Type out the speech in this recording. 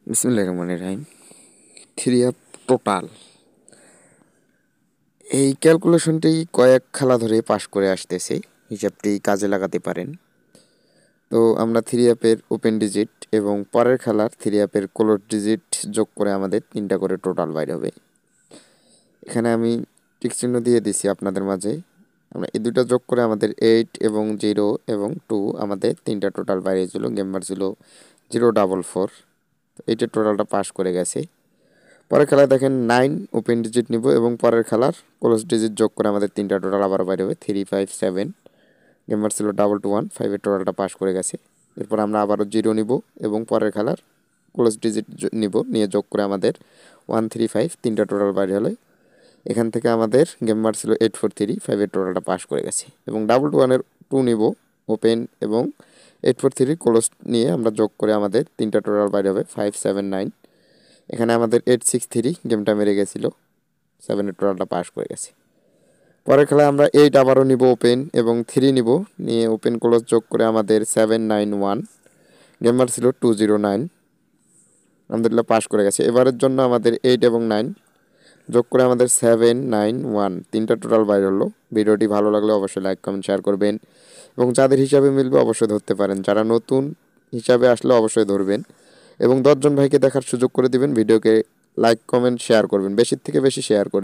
বিসমিল্লাহির রহমানির রহিম। Three up total এই ক্যালকুলেশনটি কয়েক খেলা ধরে পাশ করে আসতেছে, হিসাবটি কাজে লাগাতে পারেন। তো আমরা থ্রি আপের ওপেন ডিজিট এবং পরের খেলার থ্রি আপের ক্লোজ ডিজিট যোগ করে আমাদের 3টা করে টোটাল বাইর হবে। এখানে আমি টিক চিহ্ন দিয়ে দিছি আপনাদের মাঝে। আমরা এই দুটো যোগ করে আমাদের 8 এবং 0 এবং 2 আমাদের 3টা টোটাল বাইরে ছিল। গেমবার ছিল 044। এইটার টোটালটা পাস করে গেছে। পরের খেলায় দেখেন 9 ওপেন ডিজিট নিব এবং পরের খেলার ক্লোজ ডিজিট যোগ করে আমাদের 3টা টোটাল আবার বাইরে হবে 357। গেমার ছিল 221, 5-এর টোটালটা পাস করে গেছে। এরপর আমরা আবারও 0 নিব এবং পরের খেলার ক্লোজ ডিজিট নিব, নিয়ে যোগ করে আমাদের 135, 3টা টোটাল বাইরে হলে এখান থেকে আমাদের গেমার ছিল 843, 5-এর টোটালটা পাস করে গেছে। এবং 221-এর 2 নিব ওপেন এবং 843 ক্লোজ নিয়ে আমরা যোগ করে আমাদের 3টা টোটাল বাইরে হবে 579। এখানে আমাদের 863 গেমটা মেরে গেছিলো, 7-এর টোটালটা পাস করে গেছে। পরের খেলায় আমরা 8 আবারও নিব ওপেন এবং 3 নিব, নিয়ে ওপেন ক্লোজ যোগ করে আমাদের 791। গেমার ছিল 209, আলহামদুলিল্লাহ পাস করে গেছে। এবারের জন্য আমাদের 8 এবং 9 যোগ করে আমাদের 791, 3টা টোটাল বাইর হলো। ভিডিওটি ভালো লাগলে অবশ্যই লাইক কমেন্ট শেয়ার করবেন এবং যাদের হিসাবে মিলবে অবশ্যই ধরতে পারেন। যারা নতুন হিসাবে আসলে অবশ্যই ধরবেন এবং 10 জন ভাইকে দেখার সুযোগ করে দিবেন। ভিডিওকে লাইক কমেন্ট শেয়ার করবেন, বেশির থেকে বেশি শেয়ার করে